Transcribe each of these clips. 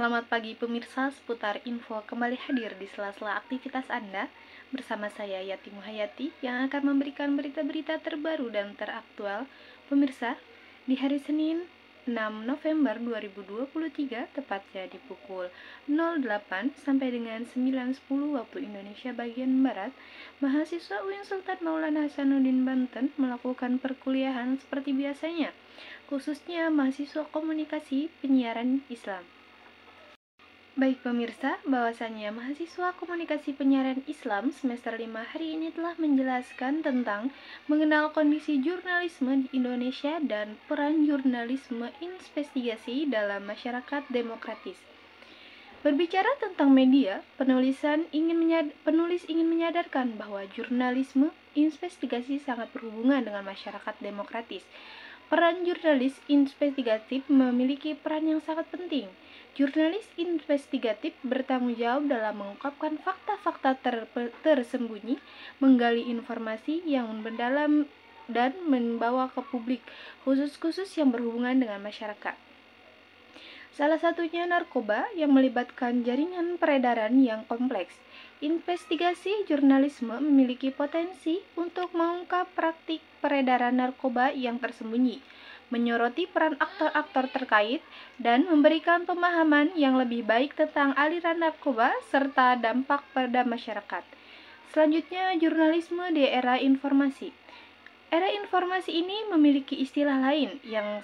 Selamat pagi pemirsa, seputar info kembali hadir di sela-sela aktivitas Anda bersama saya Yati Muhayati yang akan memberikan berita-berita terbaru dan teraktual. Pemirsa, di hari Senin 6 November 2023 tepatnya di pukul 08 sampai dengan 9.10 waktu Indonesia bagian Barat, mahasiswa UIN Sultan Maulana Hasanuddin Banten melakukan perkuliahan seperti biasanya, khususnya mahasiswa komunikasi penyiaran Islam. Baik pemirsa, bahwasannya mahasiswa komunikasi penyiaran Islam semester 5 hari ini telah menjelaskan tentang mengenal kondisi jurnalisme di Indonesia dan peran jurnalisme investigasi dalam masyarakat demokratis. Berbicara tentang media, penulis ingin menyadarkan bahwa jurnalisme investigasi sangat berhubungan dengan masyarakat demokratis. Peran jurnalis investigatif memiliki peran yang sangat penting. Jurnalis investigatif bertanggung jawab dalam mengungkapkan fakta-fakta tersembunyi, menggali informasi yang mendalam dan membawa ke publik, khusus yang berhubungan dengan masyarakat. Salah satunya narkoba yang melibatkan jaringan peredaran yang kompleks. Investigasi jurnalisme memiliki potensi untuk mengungkap praktik peredaran narkoba yang tersembunyi, menyoroti peran aktor-aktor terkait, dan memberikan pemahaman yang lebih baik tentang aliran narkoba serta dampak pada masyarakat. Selanjutnya, jurnalisme di era informasi. Era informasi ini memiliki istilah lain yang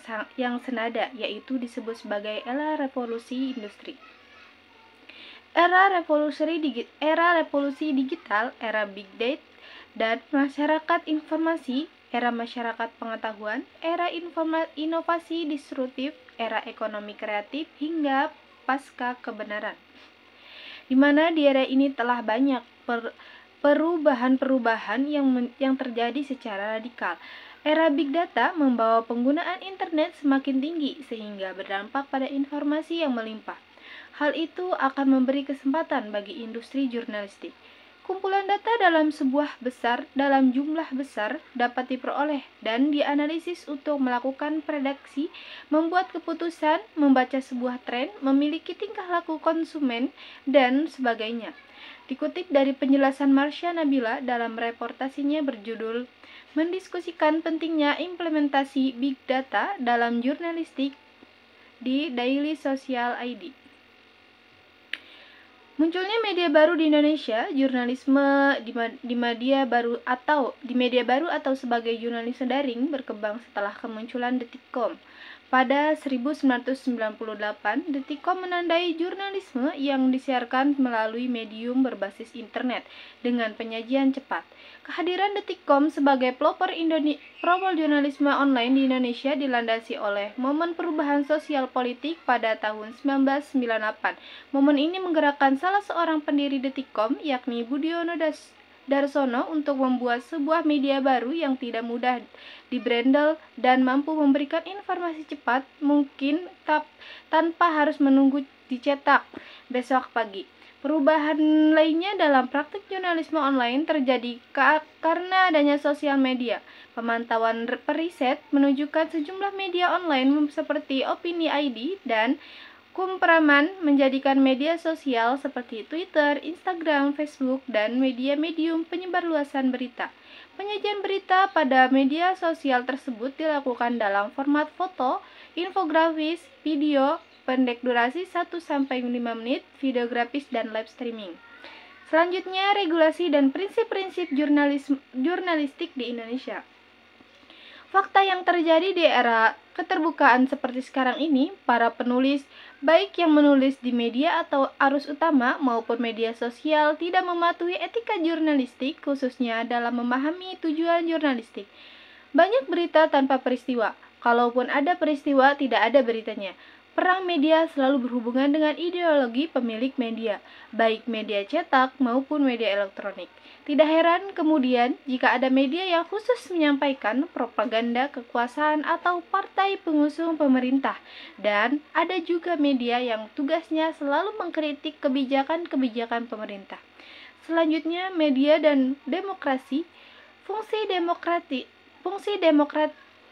senada, yaitu disebut sebagai era revolusi industri. Era revolusi digital, era big data, dan masyarakat informasi, era masyarakat pengetahuan, era inovasi disruptif, era ekonomi kreatif, hingga pasca kebenaran. Di mana di era ini telah banyak perubahan-perubahan yang terjadi secara radikal. Era big data membawa penggunaan internet semakin tinggi sehingga berdampak pada informasi yang melimpah. Hal itu akan memberi kesempatan bagi industri jurnalistik. Kumpulan data dalam jumlah besar dapat diperoleh dan dianalisis untuk melakukan prediksi, membuat keputusan, membaca sebuah tren, memiliki tingkah laku konsumen, dan sebagainya. Dikutip dari penjelasan Marsha Nabila dalam reportasinya berjudul mendiskusikan pentingnya implementasi big data dalam jurnalistik di Daily Social ID. Munculnya media baru di Indonesia, jurnalisme di media baru atau sebagai jurnalisme daring berkembang setelah kemunculan Detikcom. Pada 1998, Detikcom menandai jurnalisme yang disiarkan melalui medium berbasis internet dengan penyajian cepat. Kehadiran Detikcom sebagai pelopor jurnalisme online di Indonesia dilandasi oleh momen perubahan sosial politik pada tahun 1998. Momen ini menggerakkan salah seorang pendiri Detikcom, yakni Budiono Darsono, untuk membuat sebuah media baru yang tidak mudah dibrandel dan mampu memberikan informasi cepat mungkin tanpa harus menunggu dicetak besok pagi. Perubahan lainnya dalam praktik jurnalisme online terjadi karena adanya sosial media. Pemantauan periset menunjukkan sejumlah media online seperti Opini ID dan Kumpraman menjadikan media sosial seperti Twitter, Instagram, Facebook, dan medium penyebarluasan berita. Penyajian berita pada media sosial tersebut dilakukan dalam format foto, infografis, video pendek durasi 1-5 menit, video grafis, dan live streaming. Selanjutnya, regulasi dan prinsip-prinsip jurnalistik di Indonesia. Fakta yang terjadi di era keterbukaan seperti sekarang ini, para penulis, baik yang menulis di media atau arus utama maupun media sosial, tidak mematuhi etika jurnalistik, khususnya dalam memahami tujuan jurnalistik. Banyak berita tanpa peristiwa. Kalaupun ada peristiwa, tidak ada beritanya. Perang media selalu berhubungan dengan ideologi pemilik media, baik media cetak maupun media elektronik. Tidak heran kemudian jika ada media yang khusus menyampaikan propaganda kekuasaan atau partai pengusung pemerintah, dan ada juga media yang tugasnya selalu mengkritik kebijakan-kebijakan pemerintah. Selanjutnya, media dan demokrasi. Fungsi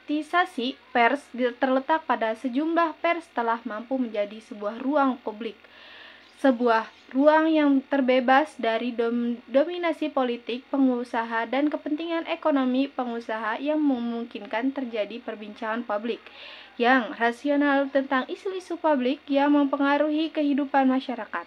demokratisasi pers terletak pada sejumlah pers telah mampu menjadi sebuah ruang publik, sebuah ruang yang terbebas dari dominasi politik pengusaha dan kepentingan ekonomi pengusaha yang memungkinkan terjadi perbincangan publik yang rasional tentang isu-isu publik yang mempengaruhi kehidupan masyarakat.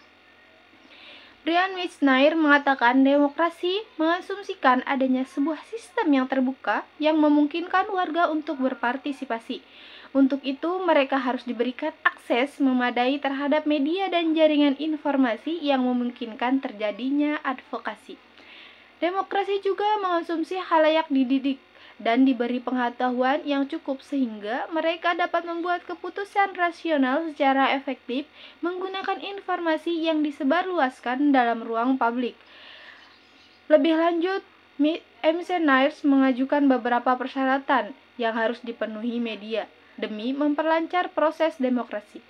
Brian Wisnair mengatakan demokrasi mengasumsikan adanya sebuah sistem yang terbuka yang memungkinkan warga untuk berpartisipasi. Untuk itu, mereka harus diberikan akses memadai terhadap media dan jaringan informasi yang memungkinkan terjadinya advokasi. Demokrasi juga mengasumsi khalayak dididik dan diberi pengetahuan yang cukup sehingga mereka dapat membuat keputusan rasional secara efektif menggunakan informasi yang disebarluaskan dalam ruang publik. Lebih lanjut, Wisnair mengajukan beberapa persyaratan yang harus dipenuhi media demi memperlancar proses demokrasi.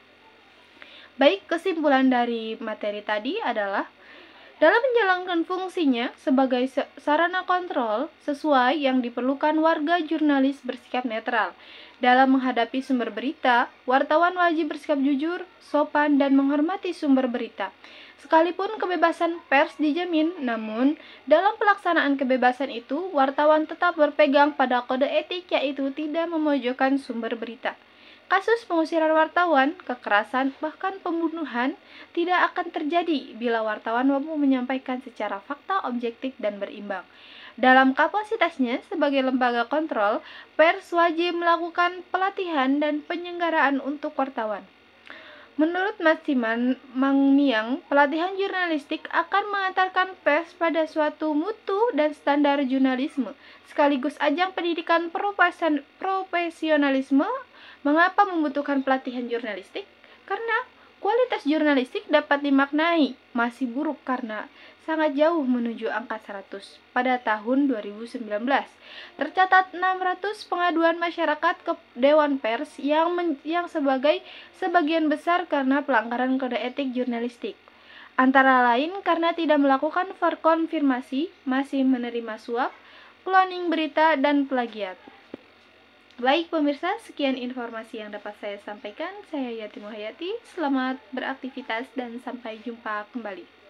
Baik, kesimpulan dari materi tadi adalah dalam menjalankan fungsinya sebagai sarana kontrol sesuai yang diperlukan warga, jurnalis bersikap netral. Dalam menghadapi sumber berita, wartawan wajib bersikap jujur, sopan, dan menghormati sumber berita. Sekalipun kebebasan pers dijamin, namun dalam pelaksanaan kebebasan itu, wartawan tetap berpegang pada kode etik yaitu tidak memojokkan sumber berita. Kasus pengusiran wartawan, kekerasan, bahkan pembunuhan tidak akan terjadi bila wartawan mampu menyampaikan secara fakta, objektif, dan berimbang. Dalam kapasitasnya sebagai lembaga kontrol, pers wajib melakukan pelatihan dan penyelenggaraan untuk wartawan. Menurut Maximan Mangmiang, pelatihan jurnalistik akan mengantarkan pers pada suatu mutu dan standar jurnalisme, sekaligus ajang pendidikan profesionalisme. Mengapa membutuhkan pelatihan jurnalistik? Karena kualitas jurnalistik dapat dimaknai masih buruk karena sangat jauh menuju angka 100. Pada tahun 2019, tercatat 600 pengaduan masyarakat ke Dewan Pers yang sebagian besar karena pelanggaran kode etik jurnalistik. Antara lain karena tidak melakukan verkonfirmasi, masih menerima suap, cloning berita, dan plagiat. Baik pemirsa, sekian informasi yang dapat saya sampaikan. Saya Yati Muhayyati, selamat beraktivitas dan sampai jumpa kembali.